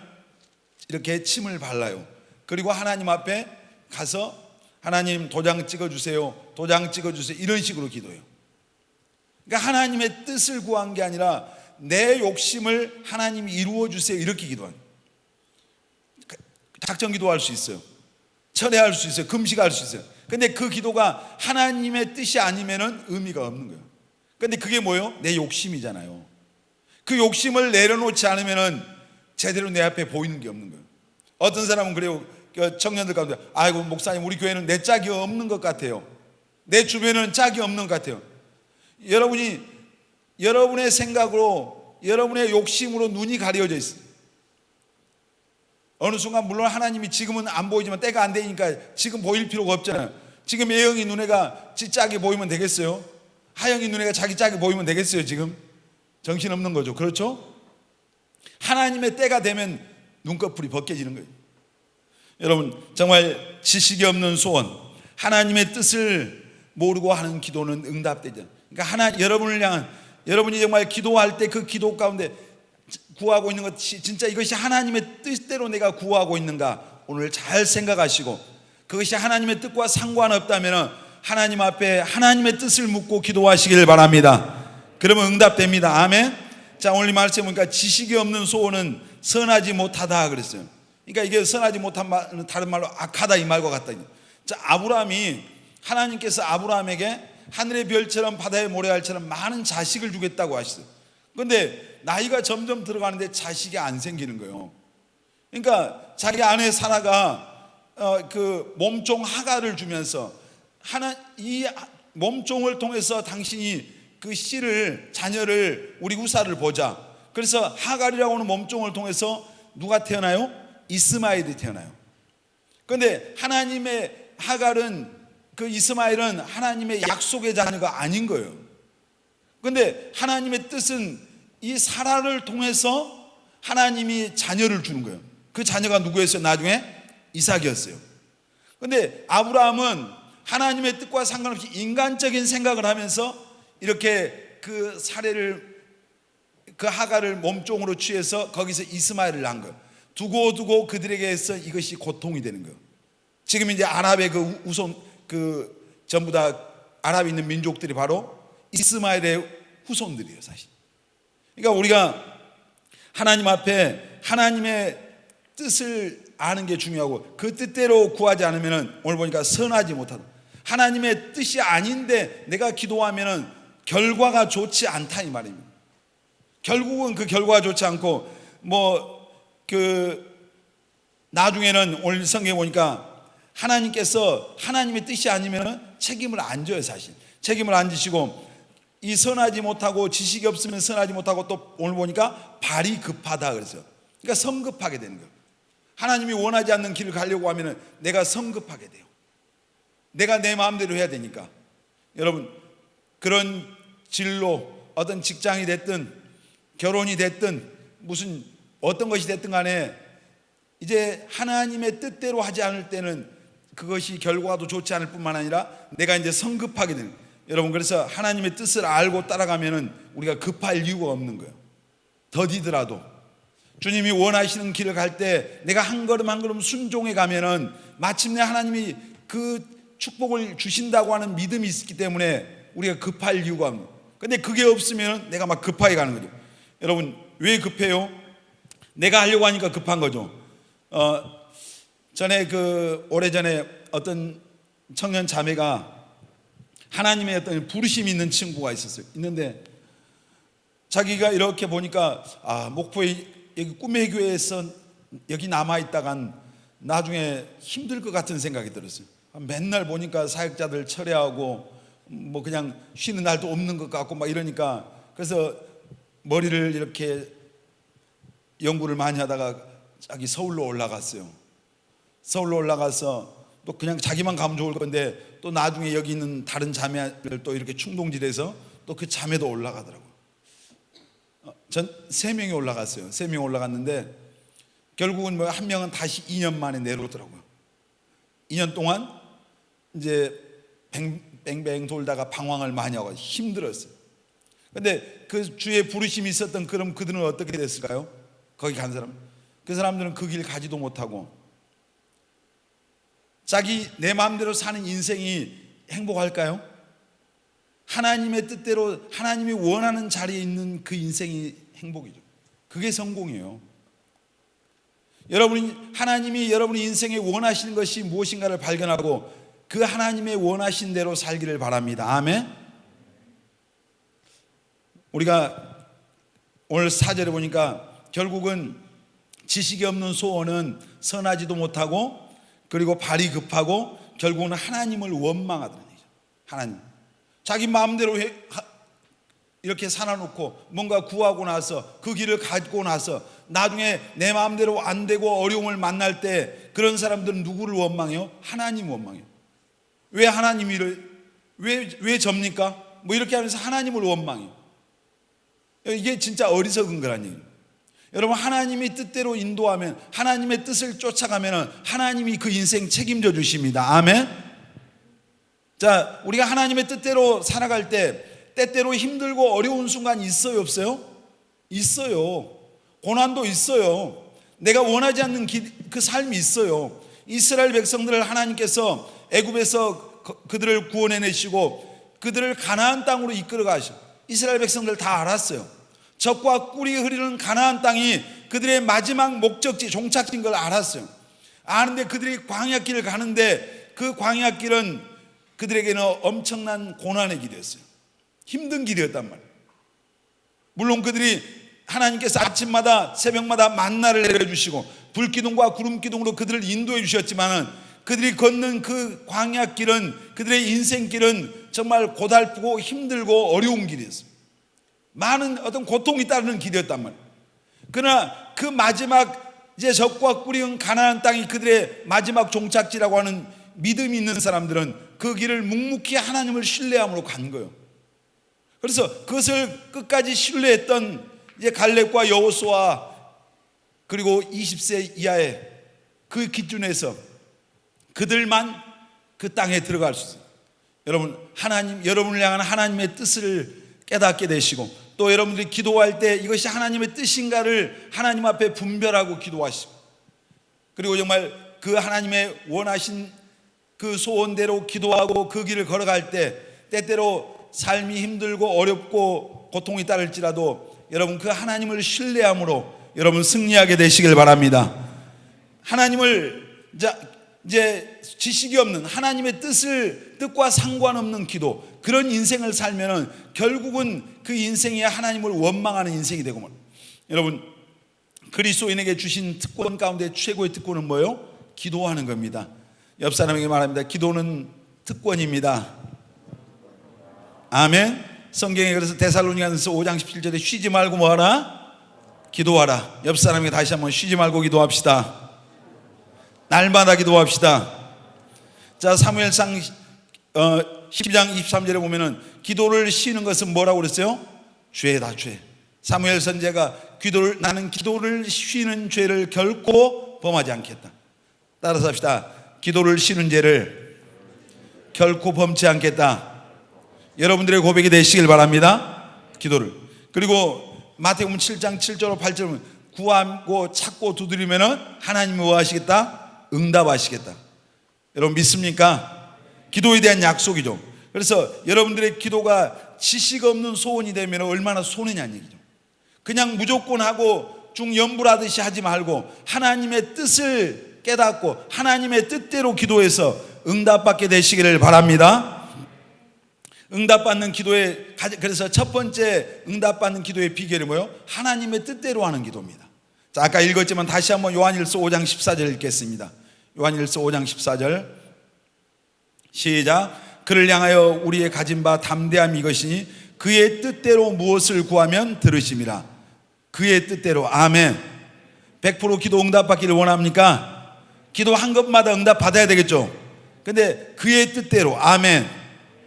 [SPEAKER 1] 이렇게 침을 발라요. 그리고 하나님 앞에 가서 하나님 도장 찍어주세요. 도장 찍어주세요. 이런 식으로 기도해요. 그러니까 하나님의 뜻을 구한 게 아니라 내 욕심을 하나님이 이루어주세요. 이렇게 기도하는. 작전 기도할 수 있어요. 철회할 수 있어요. 금식할 수 있어요. 근데 그 기도가 하나님의 뜻이 아니면은 의미가 없는 거예요. 근데 그게 뭐예요? 내 욕심이잖아요. 그 욕심을 내려놓지 않으면은 제대로 내 앞에 보이는 게 없는 거예요. 어떤 사람은 그래요. 청년들 가운데, 아이고 목사님, 우리 교회는 내 짝이 없는 것 같아요. 내 주변에는 짝이 없는 것 같아요. 여러분이 여러분의 생각으로, 여러분의 욕심으로 눈이 가려져 있어요. 어느 순간 물론 하나님이 지금은 안 보이지만 때가 안 되니까 지금 보일 필요가 없잖아요. 지금 A형이 눈에가 지 짝이 보이면 되겠어요? H형이 눈에가 자기 짝이 보이면 되겠어요? 지금 정신없는 거죠. 그렇죠? 하나님의 때가 되면 눈꺼풀이 벗겨지는 거예요. 여러분, 정말 지식이 없는 소원, 하나님의 뜻을 모르고 하는 기도는 응답되죠. 그러니까 여러분을 향한, 여러분이 정말 기도할 때 그 기도 가운데 구하고 있는 것이 진짜 이것이 하나님의 뜻대로 내가 구하고 있는가, 오늘 잘 생각하시고, 그것이 하나님의 뜻과 상관없다면 하나님 앞에 하나님의 뜻을 묻고 기도하시길 바랍니다. 그러면 응답됩니다. 아멘. 자, 오늘 이 말씀에 보니까 지식이 없는 소원은 선하지 못하다 그랬어요. 그러니까 이게 선하지 못한 말은 다른 말로 악하다 이 말과 같다. 자, 하나님께서 아브라함에게 하늘의 별처럼 바다의 모래알처럼 많은 자식을 주겠다고 하셨어요. 그런데 나이가 점점 들어가는데 자식이 안 생기는 거예요. 그러니까 자기 아내 사라가 그 몸종 하갈을 주면서 이 몸종을 통해서 당신이 그 자녀를 우리 후사를 보자. 그래서 하갈이라고 하는 몸종을 통해서 누가 태어나요? 이스마엘이 태어나요. 그런데 하나님의 하갈은, 그 이스마엘은 하나님의 약속의 자녀가 아닌 거예요. 그런데 하나님의 뜻은 이 사라를 통해서 하나님이 자녀를 주는 거예요. 그 자녀가 누구였어요? 나중에 이삭이었어요. 그런데 아브라함은 하나님의 뜻과 상관없이 인간적인 생각을 하면서 이렇게 그 하갈을 몸종으로 취해서 거기서 이스마엘을 낳은 거예요. 두고 그들에게서 이것이 고통이 되는 거예요. 지금 이제 아랍의 전부 다 아랍에 있는 민족들이 바로 이스마엘의 후손들이에요, 사실. 그러니까 우리가 하나님 앞에 하나님의 뜻을 아는 게 중요하고, 그 뜻대로 구하지 않으면 오늘 보니까 선하지 못하다. 하나님의 뜻이 아닌데 내가 기도하면 결과가 좋지 않다 이 말입니다. 결국은 그 결과가 좋지 않고, 나중에는 오늘 성경에 보니까 하나님께서 하나님의 뜻이 아니면 책임을 안 져요, 사실. 책임을 안 지시고, 이 선하지 못하고, 지식이 없으면 선하지 못하고, 또 오늘 보니까 발이 급하다 그랬어요. 그러니까 성급하게 되는 거예요. 하나님이 원하지 않는 길을 가려고 하면 내가 성급하게 돼요. 내가 내 마음대로 해야 되니까. 여러분, 그런 진로, 어떤 직장이 됐든 결혼이 됐든 무슨 어떤 것이 됐든 간에 이제 하나님의 뜻대로 하지 않을 때는 그것이 결과도 좋지 않을 뿐만 아니라 내가 이제 성급하게 되는 거예요. 여러분, 그래서 하나님의 뜻을 알고 따라가면은 우리가 급할 이유가 없는 거예요. 더디더라도 주님이 원하시는 길을 갈 때 내가 한 걸음 한 걸음 순종해 가면은 마침내 하나님이 그 축복을 주신다고 하는 믿음이 있기 때문에 우리가 급할 이유가 없는 거예요. 근데 그게 없으면 내가 막 급하게 가는 거죠. 여러분, 왜 급해요? 내가 하려고 하니까 급한 거죠. 오래전에 어떤 청년 자매가 하나님의 어떤 부르심이 있는 친구가 있었어요. 있는데 자기가 이렇게 보니까 목포에 여기 꿈의 교회에서 여기 남아있다간 나중에 힘들 것 같은 생각이 들었어요. 맨날 보니까 사역자들 철회하고 그냥 쉬는 날도 없는 것 같고 막 이러니까, 그래서 머리를 이렇게 연구를 많이 하다가 자기 서울로 올라갔어요. 서울로 올라가서 또 그냥 자기만 가면 좋을 건데 또 나중에 여기 있는 다른 자매를 또 이렇게 충동질해서 또 그 자매도 올라가더라고요. 전 3명이 올라갔어요. 3명 올라갔는데 결국은 한 명은 다시 2년 만에 내려오더라고요. 2년 동안 이제 뱅뱅 돌다가 방황을 많이 하고 힘들었어요. 근데 그 주의 부르심이 있었던 그럼 그들은 어떻게 됐을까요? 거기 간 사람, 그 사람들은 그 길 가지도 못하고 내 마음대로 사는 인생이 행복할까요? 하나님의 뜻대로 하나님이 원하는 자리에 있는 그 인생이 행복이죠. 그게 성공이에요. 하나님이 여러분의 인생에 원하시는 것이 무엇인가를 발견하고 그 하나님의 원하신 대로 살기를 바랍니다. 아멘. 우리가 오늘 4절에 보니까 결국은 지식이 없는 소원은 선하지도 못하고 그리고 발이 급하고 결국은 하나님을 원망하더라는 얘기죠. 하나님 자기 마음대로 이렇게 살아놓고 뭔가 구하고 나서 그 길을 가고 나서 나중에 내 마음대로 안 되고 어려움을 만날 때 그런 사람들은 누구를 원망해요? 하나님 원망해요. 왜 하나님이 왜 접니까? 뭐 이렇게 하면서 하나님을 원망해요. 이게 진짜 어리석은 거란 얘기예요. 여러분, 하나님이 뜻대로 인도하면, 하나님의 뜻을 쫓아가면 하나님이 그 인생 책임져 주십니다. 아멘. 자, 우리가 하나님의 뜻대로 살아갈 때 때때로 힘들고 어려운 순간이 있어요, 없어요? 있어요. 고난도 있어요. 내가 원하지 않는 그 삶이 있어요. 이스라엘 백성들을 하나님께서 애굽에서 그들을 구원해내시고 그들을 가나안 땅으로 이끌어 가셔. 이스라엘 백성들 다 알았어요. 적과 꿀이 흐르는 가나안 땅이 그들의 마지막 목적지, 종착지인 걸 알았어요. 아는데 그들이 광야길을 가는데 그 광야길은 그들에게는 엄청난 고난의 길이었어요. 힘든 길이었단 말이에요. 물론 그들이 하나님께서 아침마다 새벽마다 만나를 내려주시고 불기둥과 구름기둥으로 그들을 인도해 주셨지만은 그들이 걷는 그 광야길은, 그들의 인생길은 정말 고달프고 힘들고 어려운 길이었어요. 많은 어떤 고통이 따르는 길이었단 말이에요. 그러나 그 마지막 이제 적과 꿀이 은 가나안 땅이 그들의 마지막 종착지라고 하는 믿음이 있는 사람들은 그 길을 묵묵히 하나님을 신뢰함으로 간 거예요. 그래서 그것을 끝까지 신뢰했던 이제 갈렙과 여호수아 그리고 20세 이하의 그 기준에서 그들만 그 땅에 들어갈 수 있어요. 여러분, 여러분을 향한 하나님의 뜻을 깨닫게 되시고 또 여러분들이 기도할 때 이것이 하나님의 뜻인가를 하나님 앞에 분별하고 기도하시고 그리고 정말 그 하나님의 원하신 그 소원대로 기도하고 그 길을 걸어갈 때 때때로 삶이 힘들고 어렵고 고통이 따를지라도 여러분 그 하나님을 신뢰함으로 여러분 승리하게 되시길 바랍니다. 하나님을 이제 지식이 없는 하나님의 뜻과 상관없는 기도, 그런 인생을 살면은 결국은 그 인생이 하나님을 원망하는 인생이 되고 말입니다. 여러분, 그리스도인에게 주신 특권 가운데 최고의 특권은 뭐예요? 기도하는 겁니다. 옆 사람에게 말합니다. 기도는 특권입니다. 아멘. 성경에 그래서 데살로니가서 5장 17절에 쉬지 말고 뭐하라? 기도하라. 옆 사람에게 다시 한번 쉬지 말고 기도합시다. 날마다 기도합시다. 자, 사무엘상 12장 23절에 보면은 기도를 쉬는 것은 뭐라고 그랬어요? 죄다, 죄. 사무엘 선지자가 나는 기도를 쉬는 죄를 결코 범하지 않겠다. 따라서 합시다. 기도를 쉬는 죄를 결코 범치 않겠다. 여러분들의 고백이 되시길 바랍니다. 기도를. 그리고 마태복음 7장 7절로 8절에 보면 구하고 찾고 두드리면은 하나님이 뭐 하시겠다? 응답하시겠다. 여러분 믿습니까? 기도에 대한 약속이죠. 그래서 여러분들의 기도가 지식 없는 소원이 되면 얼마나 손해냐는 얘기죠. 그냥 무조건 하고 중연불하듯이 하지 말고 하나님의 뜻을 깨닫고 하나님의 뜻대로 기도해서 응답받게 되시기를 바랍니다. 응답받는 기도의, 그래서 첫 번째 응답받는 기도의 비결이 뭐예요? 하나님의 뜻대로 하는 기도입니다. 자, 아까 읽었지만 다시 한번 요한일서 5장 14절 읽겠습니다. 요한일서 5장 14절 시작. 그를 향하여 우리의 가진 바 담대함이 이것이니 그의 뜻대로 무엇을 구하면 들으심이라. 그의 뜻대로. 아멘. 100% 기도 응답받기를 원합니까? 기도한 것마다 응답 받아야 되겠죠. 근데 그의 뜻대로. 아멘.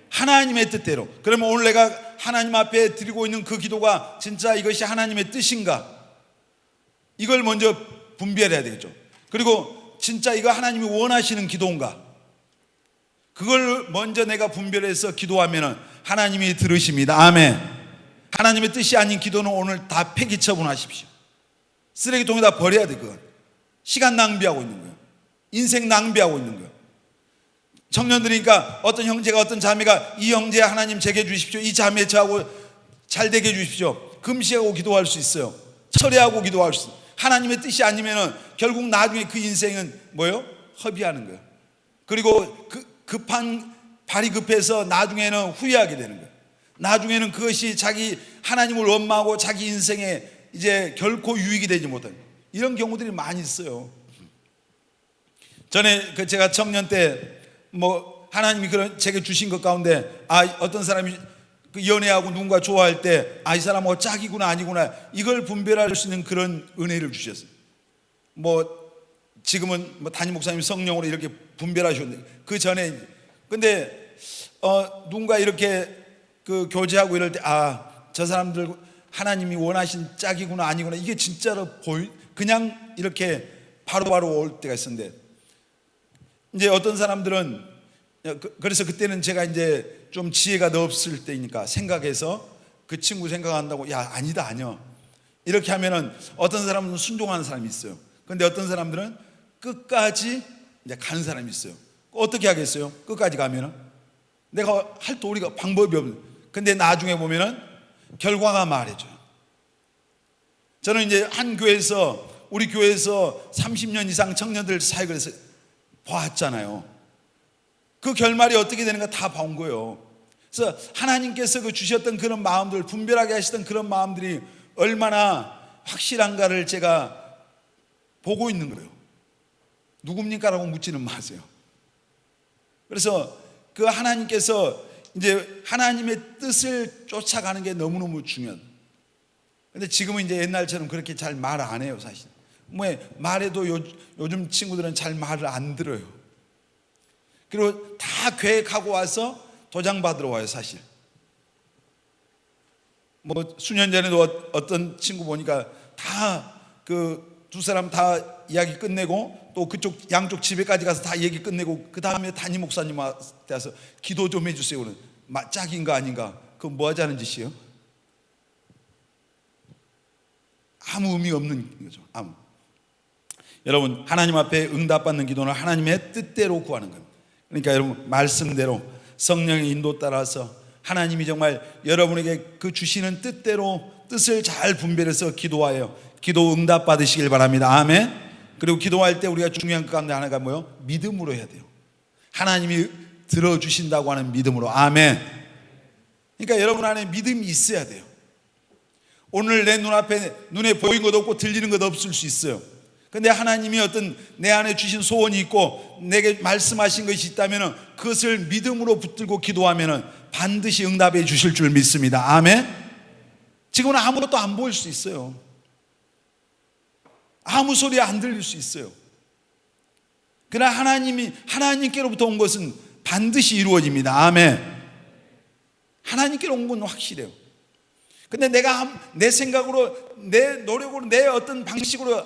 [SPEAKER 1] 하나님의 뜻대로. 그러면 오늘 내가 하나님 앞에 드리고 있는 그 기도가 진짜 이것이 하나님의 뜻인가? 이걸 먼저 분별해야 되겠죠. 그리고 진짜 이거 하나님이 원하시는 기도인가? 그걸 먼저 내가 분별해서 기도하면 하나님이 들으십니다. 아멘. 하나님의 뜻이 아닌 기도는 오늘 다 폐기 처분하십시오. 쓰레기통에다 버려야 돼. 그건 시간 낭비하고 있는 거예요. 인생 낭비하고 있는 거예요. 청년들이니까 어떤 형제가 어떤 자매가 이 형제 하나님 제게 주십시오. 이 자매 저하고 잘 되게 해주십시오. 금식하고 기도할 수 있어요. 철회하고 기도할 수 있어요. 하나님의 뜻이 아니면은 결국 나중에 그 인생은 뭐예요? 허비하는 거예요. 그리고 발이 급해서 나중에는 후회하게 되는 거예요. 나중에는 그것이 자기 하나님을 원망하고 자기 인생에 이제 결코 유익이 되지 못하는 이런 경우들이 많이 있어요. 전에 제가 청년 때 뭐 하나님이 그런 제게 주신 것 가운데 어떤 사람이 연애하고 누군가 좋아할 때 이 사람은 짝이구나 아니구나 이걸 분별할 수 있는 그런 은혜를 주셨어요. 뭐 지금은 뭐 담임 목사님 성령으로 이렇게 분별하셨는데 그 전에 근데 누군가 이렇게 교제하고 이럴 때 저 사람들 하나님이 원하신 짝이구나 아니구나 이게 진짜로 그냥 이렇게 바로바로 올 때가 있었는데 이제 어떤 사람들은 그래서 그때는 제가 이제 좀 지혜가 더 없을 때니까 생각해서 그 친구 생각한다고 아니다 아니야 이렇게 하면은 어떤 사람은 순종하는 사람이 있어요. 근데 어떤 사람들은 끝까지 이제 가는 사람이 있어요. 어떻게 하겠어요? 끝까지 가면은 내가 할 도리가 방법이 없는. 근데 나중에 보면은 결과가 말해줘요. 저는 이제 한 교회에서 우리 교회에서 30년 이상 청년들 사역을 해서 봤잖아요. 그 결말이 어떻게 되는가 다 본 거예요. 그래서 하나님께서 주셨던 그런 마음들 분별하게 하시던 그런 마음들이 얼마나 확실한가를 제가 보고 있는 거예요. 누굽니까? 라고 묻지는 마세요. 그래서 그 하나님께서 이제 하나님의 뜻을 쫓아가는 게 너무너무 중요해요. 근데 지금은 이제 옛날처럼 그렇게 잘 말 안 해요, 사실. 말해도 요즘 친구들은 잘 말을 안 들어요. 그리고 다 계획하고 와서 도장 받으러 와요, 사실. 뭐 수년 전에도 어떤 친구 보니까 다 두 사람 다 이야기 끝내고 또 그쪽 양쪽 집에까지 가서 다 얘기 끝내고 그 다음에 담임 목사님한테 와서 기도 좀 해주세요. 그러는 짝인가 아닌가? 그건 뭐 하자는 짓이에요? 아무 의미 없는 거죠. 여러분 하나님 앞에 응답받는 기도는 하나님의 뜻대로 구하는 겁니다. 그러니까 여러분 말씀대로 성령의 인도 따라서 하나님이 정말 여러분에게 그 주시는 뜻대로 뜻을 잘 분별해서 기도하여 기도 응답 받으시길 바랍니다. 아멘. 그리고 기도할 때 우리가 중요한 것 가운데 하나가 뭐예요? 믿음으로 해야 돼요. 하나님이 들어주신다고 하는 믿음으로. 아멘. 그러니까 여러분 안에 믿음이 있어야 돼요. 오늘 내 눈앞에 눈에 보이는 것 없고 들리는 것 없을 수 있어요. 근데 하나님이 어떤 내 안에 주신 소원이 있고 내게 말씀하신 것이 있다면 그것을 믿음으로 붙들고 기도하면 반드시 응답해 주실 줄 믿습니다. 아멘. 지금은 아무것도 안 보일 수 있어요. 아무 소리 안 들릴 수 있어요. 그러나 하나님께로부터 온 것은 반드시 이루어집니다. 아멘. 하나님께로 온 건 확실해요. 근데 내가 내 생각으로 내 노력으로 내 어떤 방식으로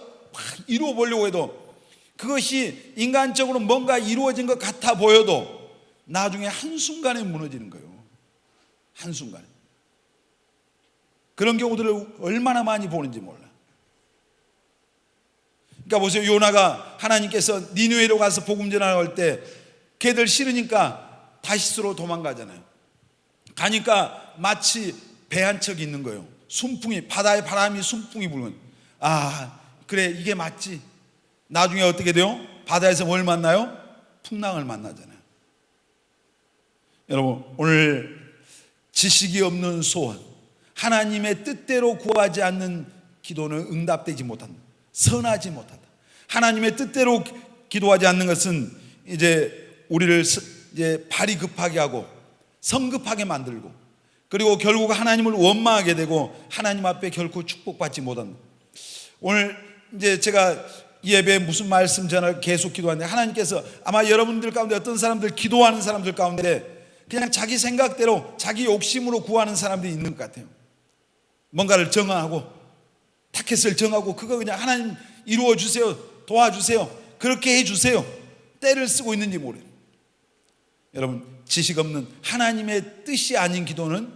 [SPEAKER 1] 이루어 보려고 해도 그것이 인간적으로 뭔가 이루어진 것 같아 보여도 나중에 한순간에 무너지는 거예요. 한순간에. 그런 경우들을 얼마나 많이 보는지 몰라. 그러니까 보세요. 요나가 하나님께서 니느웨로 가서 복음 전하러 갈 때 걔들 싫으니까 다시스로 도망가잖아요. 가니까 마치 배 한 척이 있는 거예요. 순풍이, 바다의 바람이 순풍이 불면 그래 이게 맞지. 나중에 어떻게 돼요? 바다에서 뭘 만나요? 풍랑을 만나잖아요. 여러분 오늘 지식이 없는 소원, 하나님의 뜻대로 구하지 않는 기도는 응답되지 못한다. 선하지 못한다. 하나님의 뜻대로 기도하지 않는 것은 이제 우리를 이제 발이 급하게 하고 성급하게 만들고 그리고 결국 하나님을 원망하게 되고 하나님 앞에 결코 축복받지 못한다. 오늘 이제 제가 이 예배에 무슨 말씀 전할 계속 기도하는데 하나님께서 아마 여러분들 가운데 어떤 사람들 기도하는 사람들 가운데 그냥 자기 생각대로 자기 욕심으로 구하는 사람들이 있는 것 같아요. 뭔가를 정하고 타켓을 정하고 그거 그냥 하나님 이루어 주세요, 도와주세요, 그렇게 해주세요 때를 쓰고 있는지 모르요. 여러분 지식 없는 하나님의 뜻이 아닌 기도는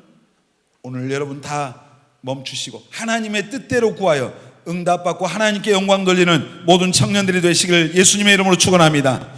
[SPEAKER 1] 오늘 여러분 다 멈추시고 하나님의 뜻대로 구하여 응답받고 하나님께 영광 돌리는 모든 청년들이 되시길 예수님의 이름으로 축원합니다.